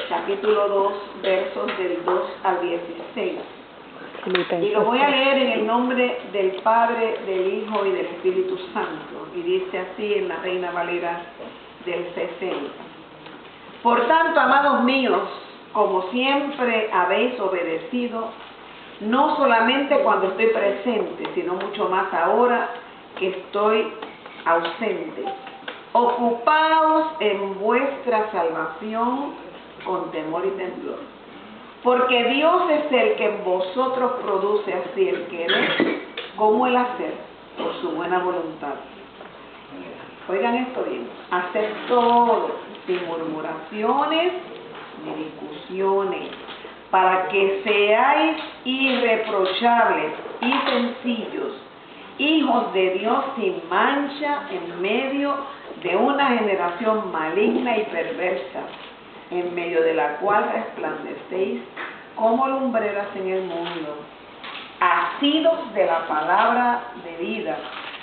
capítulo 2, versos del 2 al 16. Y lo voy a leer en el nombre del Padre, del Hijo y del Espíritu Santo. Y dice así en la Reina Valera del 60. Por tanto, amados míos, como siempre habéis obedecido, no solamente cuando estoy presente, sino mucho más ahora que estoy ausente. Ocupaos en vuestra salvación con temor y temblor. Porque Dios es el que en vosotros produce así el querer como el hacer, por su buena voluntad. Oigan esto bien, hacer todo sin murmuraciones ni discusiones, para que seáis irreprochables y sencillos, hijos de Dios sin mancha en medio de una generación maligna y perversa, en medio de la cual resplandecéis como lumbreras en el mundo, asidos de la palabra de vida,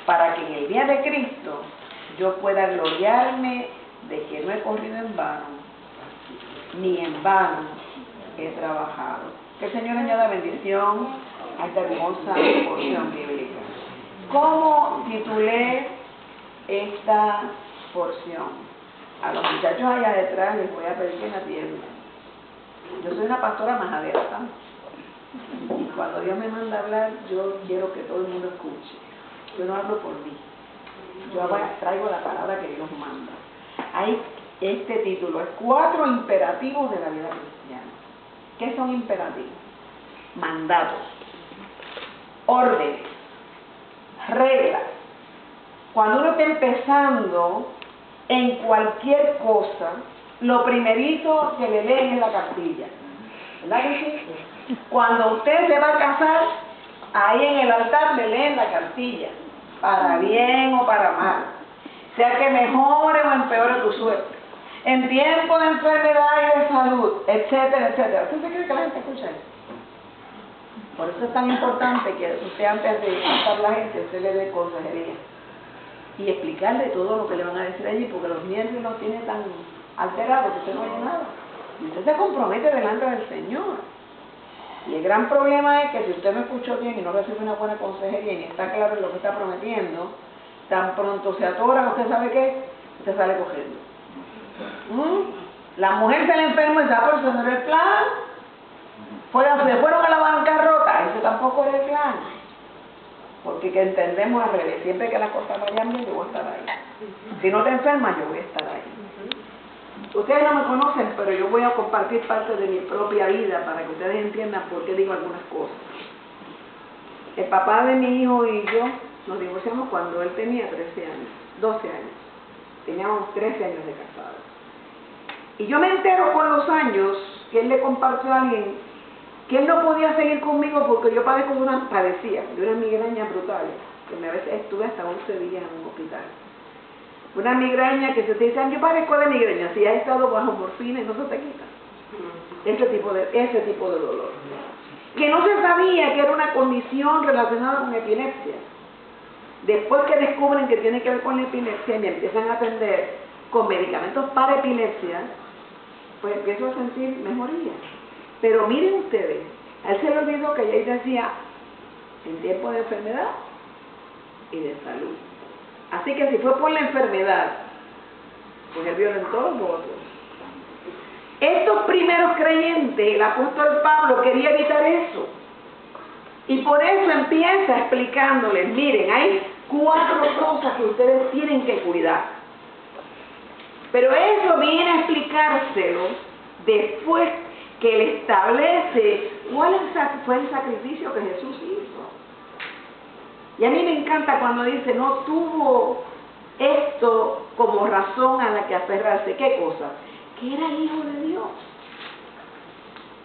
para que en el día de Cristo yo pueda gloriarme de que no he corrido en vano, ni en vano he trabajado. Que el Señor añada bendición a esta hermosa porción bíblica. ¿Cómo titulé esta porción? A los muchachos allá detrás les voy a pedir que me atiendan. Yo soy una pastora majadera, ¿sabes? Y cuando Dios me manda a hablar, yo quiero que todo el mundo escuche. Yo no hablo por mí. Yo traigo la palabra que Dios manda. Hay este título, es 4 imperativos de la vida cristiana. ¿Qué son imperativos? Mandatos, órdenes, reglas. Cuando uno está empezando en cualquier cosa, lo primerito que le leen es la cartilla. ¿Verdad que sí? Cuando usted se va a casar, ahí en el altar le leen la cartilla, para bien o para mal, sea que mejore o empeore tu suerte, en tiempo de enfermedad y de salud, etcétera, etcétera. ¿Usted cree que la gente escucha eso? Por eso es tan importante que usted, antes de casar a la gente, usted le dé consejería y explicarle todo lo que le van a decir allí, porque los nervios los tiene tan alterados que usted no oye nada. Y usted se compromete delante del Señor. Y el gran problema es que si usted no escuchó bien y no recibe una buena consejería y ni está claro en lo que está prometiendo, tan pronto se atora, usted sabe qué, usted sale cogiendo. La mujer se le enferma y se va por eso no era el plan. Se fueron a la bancarrota, ese tampoco era el plan. Porque que entendemos al revés, siempre que las cosas vayan bien, yo voy a estar ahí. Si no te enfermas, yo voy a estar ahí. Ustedes no me conocen, pero yo voy a compartir parte de mi propia vida para que ustedes entiendan por qué digo algunas cosas. El papá de mi hijo y yo nos divorciamos cuando él tenía 13 años, 12 años. Teníamos 13 años de casados. Y yo me entero con los años que él le compartió a alguien que él no podía seguir conmigo porque yo padecía de una migraña brutal, que a veces estuve hasta 11 días en un hospital. Una migraña que se te dicen, yo padezco de migraña, si has estado bajo morfina y no se te quita. Ese tipo de dolor. Que no se sabía que era una condición relacionada con epilepsia. Después que descubren que tiene que ver con la epilepsia y me empiezan a atender con medicamentos para epilepsia, pues empiezo a sentir mejoría. Pero miren ustedes, a él se le olvidó que ella decía en tiempo de enfermedad y de salud. Así que si fue por la enfermedad, pues él violentó los votos. Estos primeros creyentes, el apóstol Pablo quería evitar eso. Y por eso empieza explicándoles, miren, hay 4 cosas que ustedes tienen que cuidar. Pero eso viene a explicárselo después que él establece cuál fue el sacrificio que Jesús hizo. Y a mí me encanta cuando dice, no tuvo esto como razón a la que aferrarse. ¿Qué cosa? Que era el Hijo de Dios.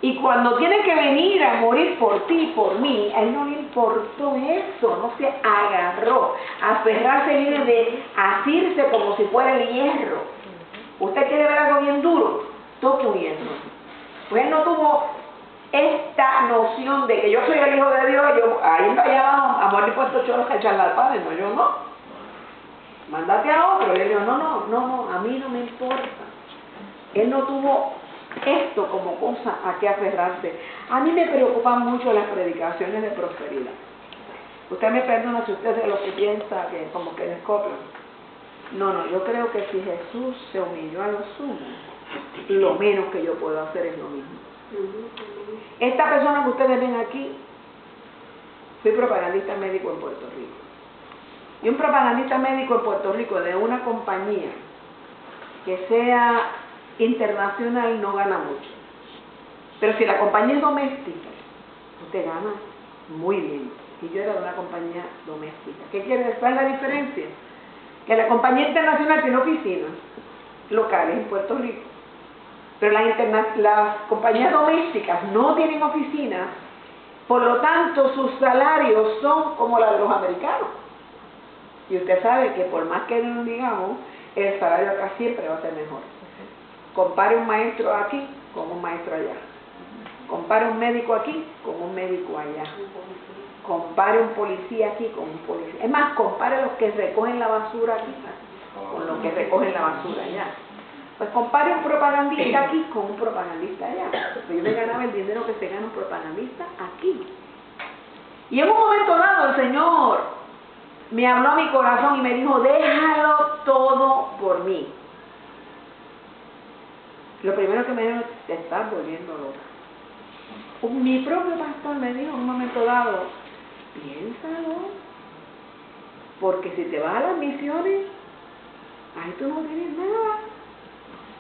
Y cuando tiene que venir a morir por ti, por mí, a él no le importó eso, no se agarró. Aferrarse viene de asirse como si fuera el hierro. ¿Usted quiere ver algo bien duro? Toque un hierro. Pues él no tuvo esta noción de que yo soy el Hijo de Dios, ahí me llamaban a morir por estos choros que echan al Padre, no, yo no. Mándate a otro. Y él dijo, no, a mí no me importa. Él no tuvo esto como cosa a que aferrarse. A mí me preocupan mucho las predicaciones de prosperidad. Usted me perdona si usted es de lo que piensa que como que descoplan. No, yo creo que si Jesús se humilló a lo sumo, lo menos que yo puedo hacer es lo mismo. Esta persona que ustedes ven aquí, fui propagandista médico en Puerto Rico. Y un propagandista médico en Puerto Rico de una compañía que sea internacional no gana mucho. Pero si la compañía es doméstica, usted gana muy bien. Y yo era de una compañía doméstica. ¿Qué quiere decir? ¿Cuál es la diferencia? Que la compañía internacional tiene oficinas locales en Puerto Rico. Pero las compañías domésticas no tienen oficinas, por lo tanto sus salarios son como los de los americanos. Y usted sabe que por más que no digamos, el salario acá siempre va a ser mejor. Compare un maestro aquí con un maestro allá. Compare un médico aquí con un médico allá. Compare un policía aquí con un policía. Es más, compare los que recogen la basura aquí con los que recogen la basura allá. Pues compare un propagandista aquí con un propagandista allá. Pues yo me ganaba el dinero que se gana un propagandista aquí. Y en un momento dado el Señor me habló a mi corazón y me dijo, déjalo todo por mí. Lo primero que me dijo, te estás volviendo loca. Mi propio pastor me dijo en un momento dado, piénsalo, porque si te vas a las misiones, ahí tú no tienes nada.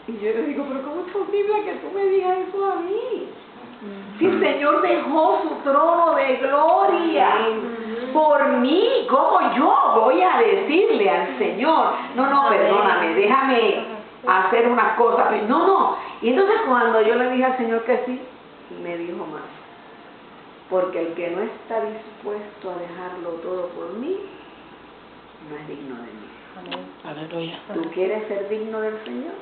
Y yo le digo, pero ¿cómo es posible que tú me digas eso a mí? Si el Señor dejó su trono de gloria por mí, ¿cómo yo voy a decirle al Señor? No, perdóname, déjame hacer unas cosas. No. Y entonces cuando yo le dije al Señor que sí, me dijo más. Porque el que no está dispuesto a dejarlo todo por mí, no es digno de mí. Amén. Aleluya. ¿Tú quieres ser digno del Señor?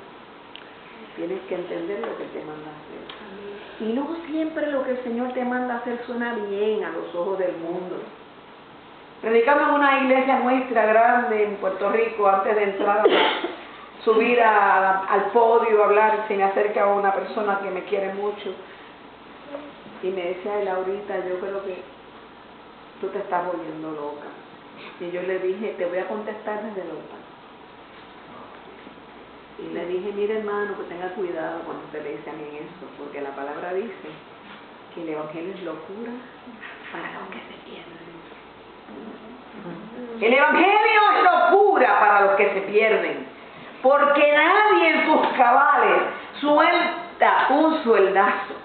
Tienes que entender lo que te manda a hacer. Y no siempre lo que el Señor te manda a hacer suena bien a los ojos del mundo. Predicando en una iglesia nuestra grande en Puerto Rico, antes de entrar a subir al podio a hablar, se me acerca una persona que me quiere mucho y me decía, ay Laurita, yo creo que tú te estás volviendo loca. Y yo le dije, te voy a contestar desde loca. Y le dije, mire hermano, que tenga cuidado cuando usted le dice a mí eso, porque la palabra dice que el evangelio es locura para los que se pierden. El evangelio es locura para los que se pierden, porque nadie en sus cabales suelta un sueldazo.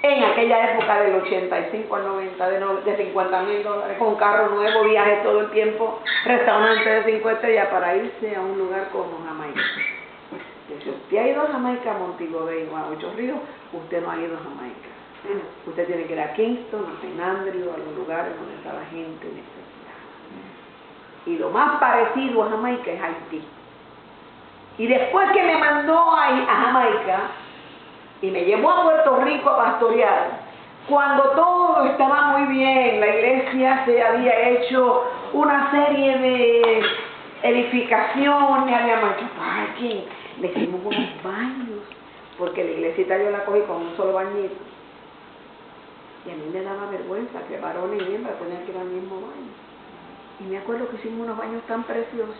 En aquella época del 85 al 90, de $50,000, con carro nuevo, viajes todo el tiempo, restaurante de 5 estrellas para irse a un lugar como Jamaica. Si usted ha ido a Jamaica, a Montego Bay o a Ocho Ríos, usted no ha ido a Jamaica. Usted tiene que ir a Kingston, a St. Andrew, a los lugares donde está la gente necesitada. Y lo más parecido a Jamaica es Haití. Y después que me mandó a Jamaica, y me llevó a Puerto Rico a pastorear, cuando todo estaba muy bien, la iglesia se había hecho una serie de edificaciones, habíamos hecho parking, le hicimos unos baños, porque la iglesita yo la cogí con un solo bañito. Y a mí me daba vergüenza que varones y hembras tenían que ir al mismo baño. Y me acuerdo que hicimos unos baños tan preciosos,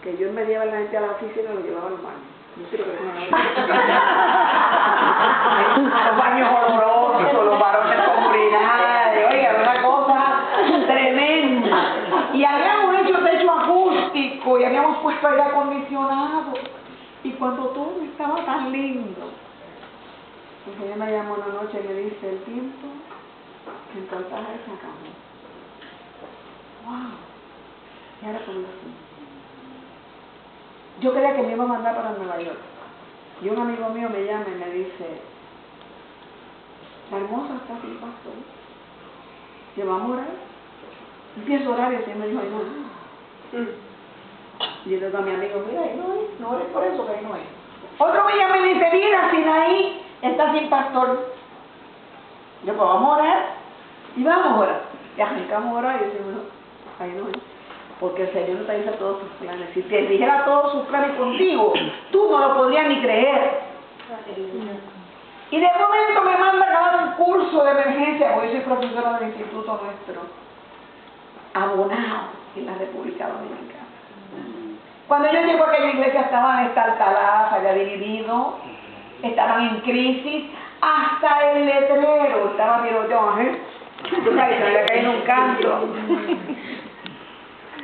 que yo en vez de llevar a la gente a la oficina, lo llevaba a los baños. Yo creo que los baños olorosos, los varones con urinario, oiga, una cosa tremenda. Y habíamos hecho techo acústico y habíamos puesto aire acondicionado. Y cuando todo estaba tan lindo, el Señor me llamó una noche y me dice, el tiempo en Cartago se acabó. ¡Wow! Y ahora cómo así. Yo creía que me iba a mandar para Nueva York. Y un amigo mío me llama y me dice, la hermosa está aquí, pastor. ¿Que vamos a orar? Empiezo a orar y el Señor me dijo, ahí no hay. Y yo le digo a mi amigo, mira, ahí no hay, no ores por eso, que ahí no hay. Otro me llama y dice, mira, Sinaí está sin pastor. Yo, pues vamos a orar. Y vamos a orar. Y arrancamos a orar y decimos, no, ahí no hay. porque el Señor no te dice todos sus planes. Si te dijera todos sus planes contigo, tú no lo podrías ni creer. Y de momento me manda a dar un curso de emergencia, porque yo soy profesora del instituto nuestro, abonado en la República Dominicana. Cuando yo llego a aquella iglesia estaban estartaladas, se había dividido, estaban en crisis, hasta el letrero estaba tiroteado, tú sabes, se había caído en un canto.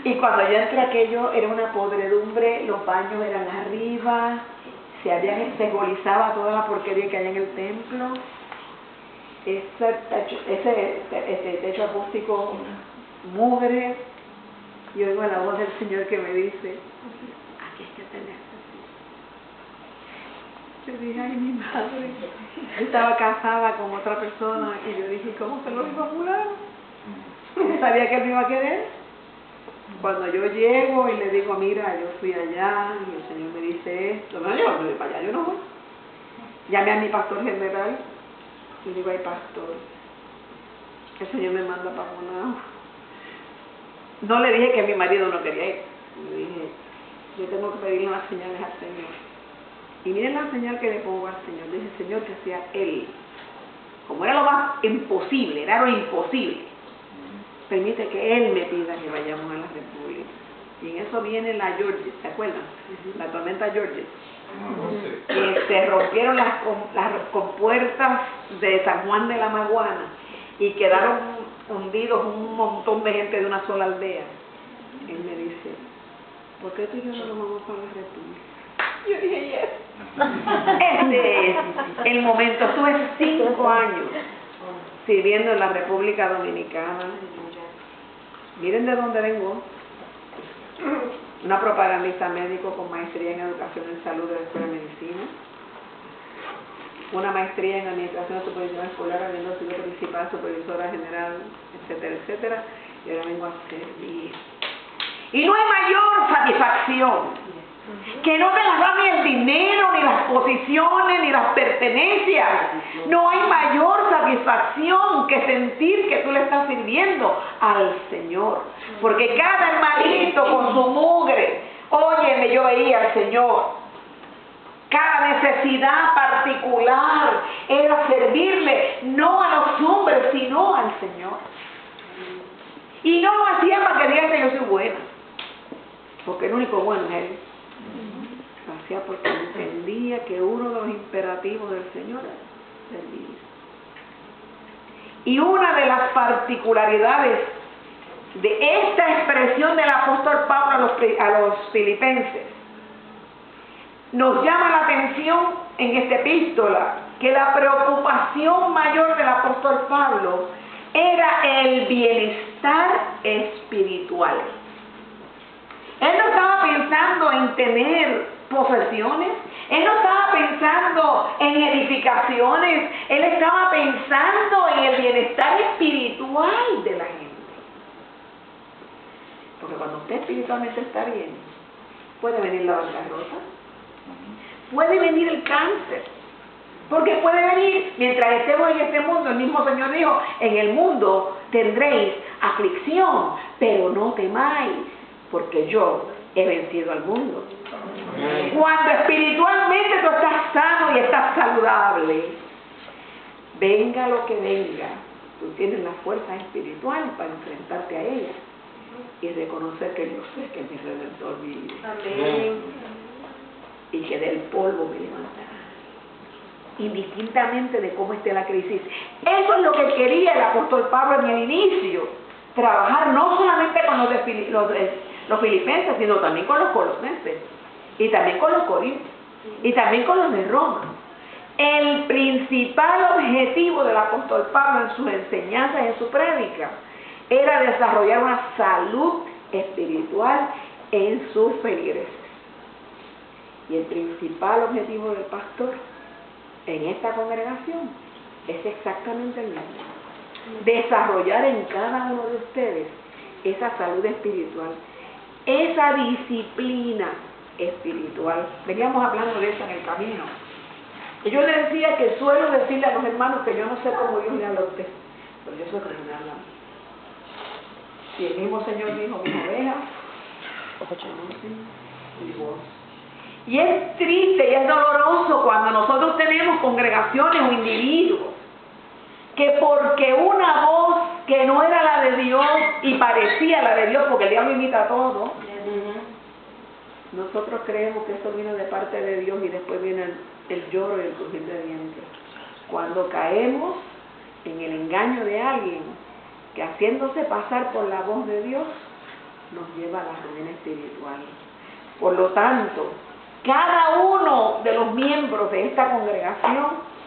Y cuando yo entré aquello era una podredumbre, los baños eran arriba, se egolizaba toda la porquería que hay en el templo. Ese techo acústico mugre, y oigo la voz del Señor que me dice, aquí hay que tenerse así. Yo dije, ay, mi madre. Yo estaba casada con otra persona y yo dije, ¿cómo se lo iba a jurar? ¿No sabía que él me iba a querer? Cuando yo llego y le digo, mira, yo fui allá y el Señor me dice esto, no, yo no voy para allá, yo no voy. Llamé a mi pastor general y le digo, ay, pastor, el Señor me manda para Bonao. No le dije que mi marido no quería ir, le dije, yo tengo que pedirle unas señales al Señor. Y miren la señal que le pongo al Señor. Le dije, Señor, que sea Él. Como era lo más imposible, era lo imposible, permite que Él me pida que vayamos a la República. Y en eso viene la Georgia, ¿se acuerdan? La tormenta Georgia. Se rompieron las compuertas de San Juan de la Maguana y quedaron hundidos un montón de gente de una sola aldea. Él me dice, ¿por qué tú y yo no nos vamos para la República? Yo dije, yes. Este es el momento. Estuve 5 años sirviendo en la República Dominicana. Miren de dónde vengo. Una propagandista médico con maestría en educación en salud de la Escuela de Medicina, una maestría en administración de supervisión escolar, habiendo sido principal, supervisora general, etcétera, etcétera, y ahora vengo a servir. Y no hay mayor satisfacción que no te las da ni el dinero, ni las posiciones, ni las pertenencias. No hay mayor satisfacción que sentir que tú le estás sirviendo al Señor. Porque cada hermanito con su mugre, óyeme, yo veía al Señor. Cada necesidad particular era servirle, no a los hombres, sino al Señor. Y no lo hacía para que digan que yo soy buena, porque el único bueno es Él. Lo hacía porque entendía que uno de los imperativos del Señor era servir. Y una de las particularidades de esta expresión del apóstol Pablo a los filipenses nos llama la atención en esta epístola, que la preocupación mayor del apóstol Pablo era el bienestar espiritual. Él no estaba pensando en tener posesiones, él no estaba pensando en edificaciones, él estaba pensando en el bienestar espiritual de la gente. Porque cuando usted espiritualmente está bien, puede venir la bancarrota, puede venir el cáncer, porque puede venir, mientras estemos en este mundo, el mismo Señor dijo, en el mundo tendréis aflicción, pero no temáis, porque yo he vencido al mundo. Cuando espiritualmente tú estás sano y estás saludable, venga lo que venga, tú tienes la fuerza espiritual para enfrentarte a ella y reconocer que yo sé que mi Redentor vive. Amén. Y que del polvo me levantará, indistintamente de cómo esté la crisis. Eso es lo que quería el apóstol Pablo en el inicio, trabajar no solamente con los filipenses, sino también con los colosenses, y también con los corintios, y también con los de Roma. El principal objetivo del apóstol Pablo en sus enseñanzas y en su prédica era desarrollar una salud espiritual en sus feligreses. Y el principal objetivo del pastor en esta congregación es exactamente el mismo: desarrollar en cada uno de ustedes esa salud espiritual, esa disciplina espiritual. Veníamos hablando de eso en el camino. Y yo le decía que suelo decirle a los hermanos que yo no sé cómo Dios le habla a usted, pero yo sé cómo me habla a mí. Y el mismo Señor dijo: mis ovejas Y es triste y es doloroso cuando nosotros tenemos congregaciones o individuos que porque una voz que no era la de Dios y parecía la de Dios, porque el diablo imita todo, nosotros creemos que eso vino de parte de Dios y después viene el lloro y el crujir de dientes. Cuando caemos en el engaño de alguien que haciéndose pasar por la voz de Dios nos lleva a la ruina espiritual. Por lo tanto, cada uno de los miembros de esta congregación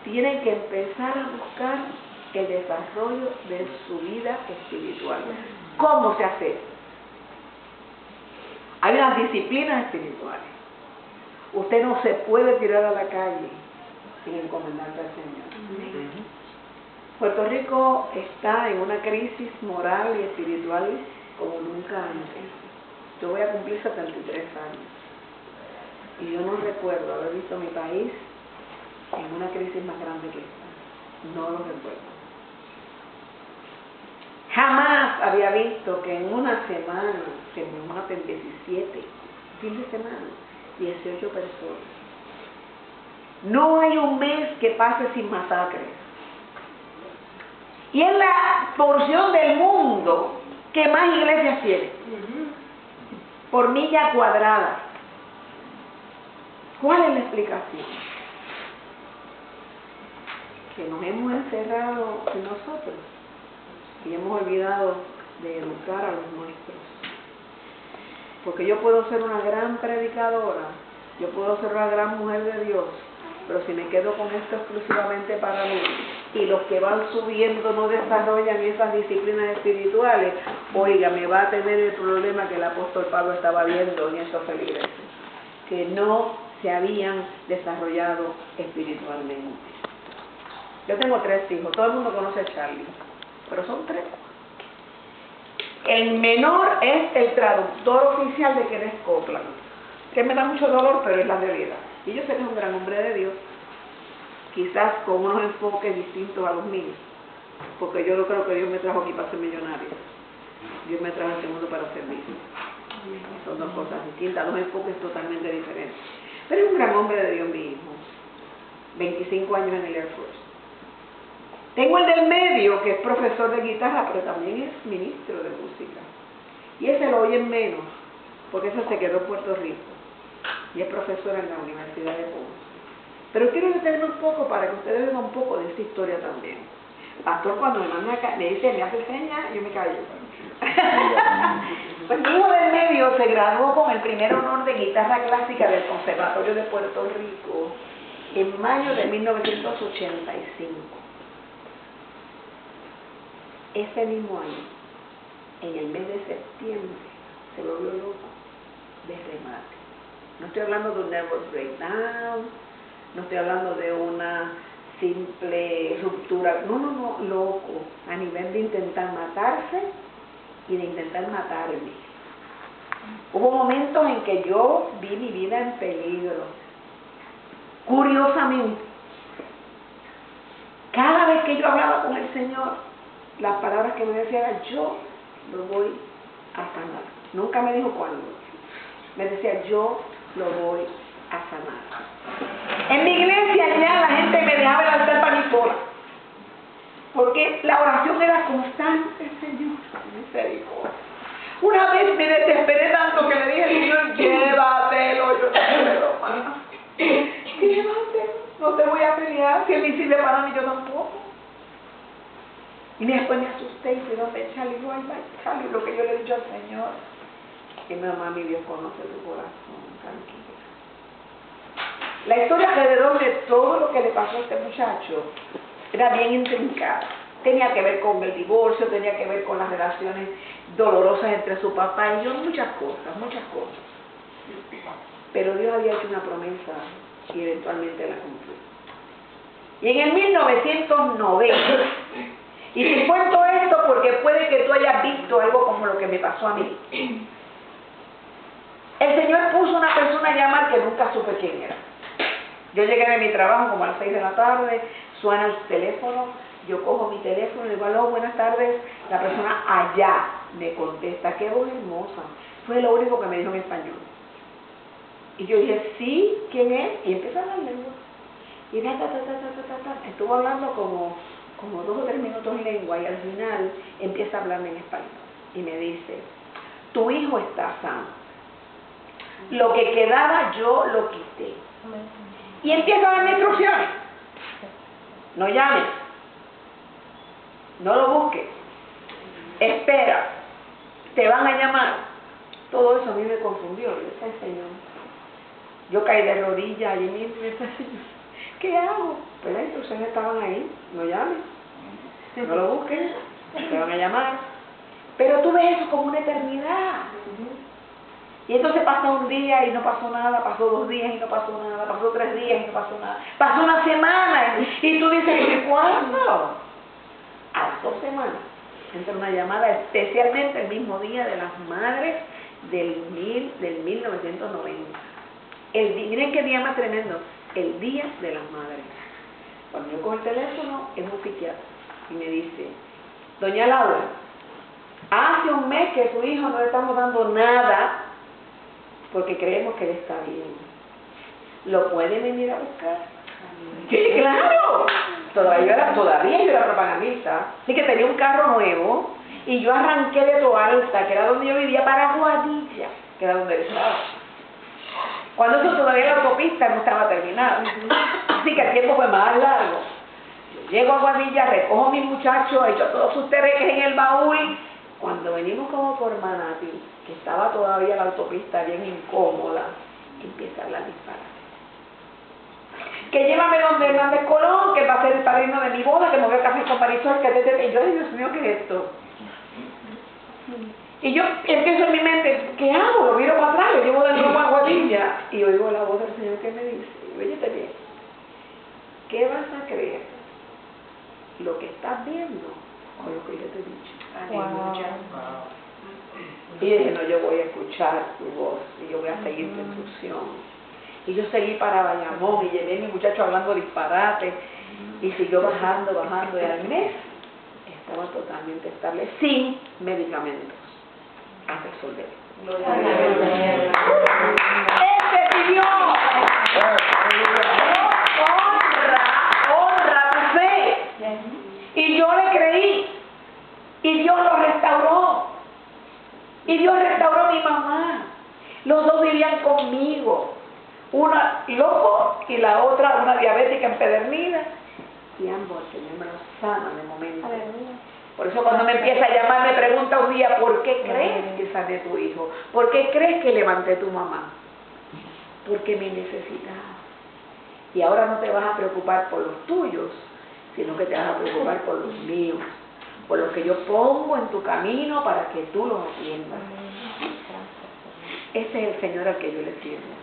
tiene que empezar a buscar el desarrollo de su vida espiritual. ¿Cómo se hace? Hay unas disciplinas espirituales. Usted no se puede tirar a la calle sin encomendarse al Señor. Puerto Rico está en una crisis moral y espiritual como nunca antes. Yo voy a cumplir 73 años y yo no recuerdo haber visto a mi país en una crisis más grande que esta. No lo recuerdo. Jamás había visto que en una semana se me maten 17, fin de semana, 18 personas. No hay un mes que pase sin masacres. Y es la porción del mundo que más iglesias tiene, por milla cuadrada. ¿Cuál es la explicación? Que nos hemos encerrado en nosotros y hemos olvidado de educar a los nuestros. Porque yo puedo ser una gran predicadora, yo puedo ser una gran mujer de Dios, pero si me quedo con esto exclusivamente para mí y los que van subiendo no desarrollan esas disciplinas espirituales, oiga, me va a tener el problema que el apóstol Pablo estaba viendo en esos feligreses, que no se habían desarrollado espiritualmente. Yo tengo 3 hijos, todo el mundo conoce a Charlie, pero son 3. El menor es el traductor oficial de Kenneth Copeland, que me da mucho dolor, pero es la realidad. Y yo sé que es un gran hombre de Dios, quizás con unos enfoques distintos a los míos, porque yo no creo que Dios me trajo aquí para ser millonario. Dios me trajo a este mundo para servir. Son 2 cosas distintas, 2 enfoques totalmente diferentes. Pero es un gran hombre de Dios, mi hijo. 25 años en el Air Force. Tengo el del medio, que es profesor de guitarra, pero también es ministro de música. Y ese lo oyen menos, porque ese se quedó en Puerto Rico. Y es profesor en la Universidad de Ponce. Pero quiero detenerme un poco para que ustedes vean un poco de esta historia también. Pastor, cuando me manda acá, me dice, me hace señas, yo me callo. Pues mi hijo del medio se graduó con el primer honor de guitarra clásica del Conservatorio de Puerto Rico en mayo de 1985. Ese mismo año, en el mes de septiembre, se volvió loco de remate. No estoy hablando de un nervous breakdown, no estoy hablando de una simple ruptura, no, loco, a nivel de intentar matarse y de intentar matarme. Hubo momentos en que yo vi mi vida en peligro. Curiosamente, cada vez que yo hablaba con el Señor, las palabras que me decía era, yo lo voy a sanar. Nunca me dijo cuándo. Me decía, yo lo voy a sanar. En mi iglesia ya la gente me dejaba el altar para mí sola, porque la oración era constante, Señor, misericordia. Una vez me desesperé tanto que le dije, Señor, llévatelo, yo no puedo más. Llévatelo, no te voy a pelear, si él me sirve para mí, yo tampoco. Y después me asusté y fui donde Charlie, digo, ay, Charlie, lo que yo le he dicho al Señor, que mamá, mi Dios conoce tu corazón, tranquila. La historia alrededor de todo lo que le pasó a este muchacho era bien intrincada. Tenía que ver con el divorcio, tenía que ver con las relaciones dolorosas entre su papá y yo, muchas cosas. Pero Dios había hecho una promesa y eventualmente la cumplió. Y en el 1990, y te cuento esto porque puede que tú hayas visto algo como lo que me pasó a mí. El Señor puso una persona a llamar que nunca supe quién era. Yo llegué de mi trabajo como a las 6 de la tarde, suena el teléfono, yo cojo mi teléfono y digo, aló, buenas tardes. La persona allá me contesta, qué voz hermosa. Fue lo único que me dijo en español. Y yo dije, sí, ¿quién es? Y empieza a hablar lengua. Y estuvo hablando como 2 o 3 minutos en lengua y al final empieza a hablarme en español. Y me dice, tu hijo está sano. Lo que quedaba yo lo quité. Y empieza a darme instrucciones. No llames. No lo busques. Espera. Te van a llamar. Todo eso a mí me confundió. Yo decía, Señor. Yo caí de rodillas allí mismo y decía, Señor, ¿qué hago? Pues las instrucciones estaban ahí. No llames. No lo busques. Te van a llamar. Pero tú ves eso como una eternidad. Y entonces pasó un día y no pasó nada, pasó 2 días y no pasó nada, pasó 3 días y no pasó nada, pasó una semana y tú dices, ¿y cuándo? A las 2 semanas entra una llamada, especialmente el mismo día de las madres del 1990. Miren qué día más tremendo, el día de las madres. Cuando yo cojo el teléfono, es un psiquiatra y me dice, doña Laura, hace un mes que a su hijo no le estamos dando nada porque creemos que él está bien. ¿Lo pueden venir a buscar? Sí, claro. Todavía yo era propagandista. Así que tenía un carro nuevo y yo arranqué de Toalta, que era donde yo vivía, para Guadilla, que era donde él estaba. Cuando eso todavía la autopista no estaba terminada. Así que el tiempo fue más largo. Yo llego a Guadilla, recojo a mi muchacho, echo todos sus tereques en el baúl. Cuando venimos como por Manatí, que estaba todavía la autopista bien incómoda, empieza a hablar disparate. Que llévame donde Hernández Colón, que va a ser el padrino de mi boda, que me voy a casar con Marisol, que y yo, Dios mío, ¿qué es esto? Y yo empiezo en mi mente, ¿qué hago? Lo miro para atrás, lo llevo de nuevo a Guadilla, y oigo la voz del Señor que me dice, óyete bien, ¿qué vas a creer? ¿Lo que estás viendo o lo que yo te he dicho? Wow. Y dije, no, yo voy a escuchar tu voz y yo voy a seguir tu instrucción. Y yo seguí para Bayamón y llevé a mi muchacho hablando disparate y siguió bajando y al mes estaba totalmente estable, sin medicamentos, a resolver. ¡Ese es Dios! Honra tu fe. Y yo le creí. Y Dios lo restauró. Y Dios restauró a mi mamá. Los 2 vivían conmigo. Una loco y la otra una diabética empedernida. Y ambos el Señor me los sana de momento. Por eso cuando me empieza a llamar me pregunta un día, ¿por qué crees que sané tu hijo? ¿Por qué crees que levanté tu mamá? Porque me necesitaba. Y ahora no te vas a preocupar por los tuyos, sino que te vas a preocupar por los míos. Por lo que yo pongo en tu camino para que tú los atiendas. Ese es el Señor al que yo le sirvo.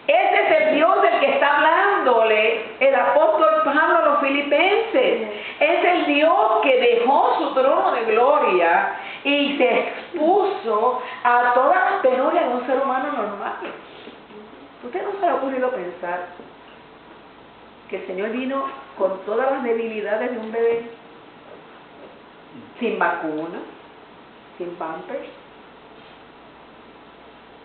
Ese es el Dios del que está hablándole el apóstol Pablo a los filipenses. Es el Dios que dejó su trono de gloria y se expuso a todas las penurias de un ser humano normal. ¿Usted no se le ha ocurrido pensar que el Señor vino con todas las debilidades de un bebé? Sin vacuna, sin pampers,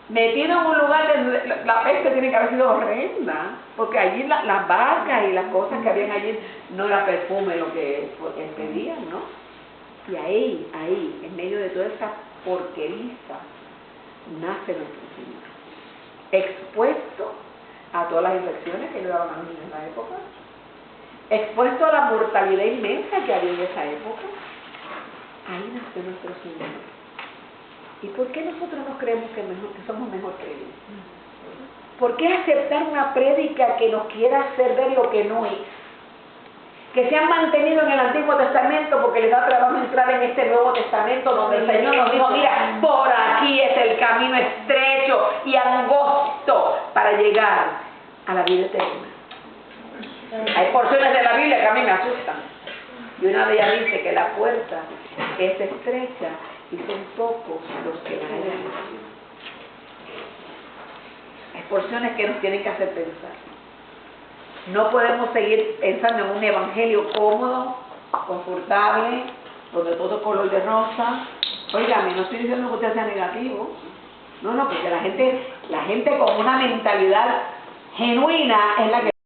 metido en un lugar donde la peste tiene que haber sido horrenda, porque allí las vacas y las cosas que habían allí no era perfume lo que pedían, ¿no? Y ahí, en medio de toda esa porqueriza, nace nuestro Señor, expuesto a todas las infecciones que le daban a los niños en la época, expuesto a la mortalidad inmensa que había en esa época. Ahí nació nuestro Señor. ¿Y por qué nosotros nos creemos que somos mejor que Él? ¿Por qué aceptar una prédica que nos quiera hacer ver lo que no es? Que se han mantenido en el Antiguo Testamento porque les da trabajo entrar en este Nuevo Testamento donde el Señor nos dijo, mira, por aquí es el camino estrecho y angosto para llegar a la vida eterna. Hay porciones de la Biblia que a mí me asustan. Y una de ellas dice que la puerta es estrecha y son pocos los que la hallan. Hay porciones que nos tienen que hacer pensar. No podemos seguir pensando en un evangelio cómodo, confortable, donde todo es color de rosa. Óigame, no estoy diciendo que usted sea negativo, No, porque la gente con una mentalidad genuina es la que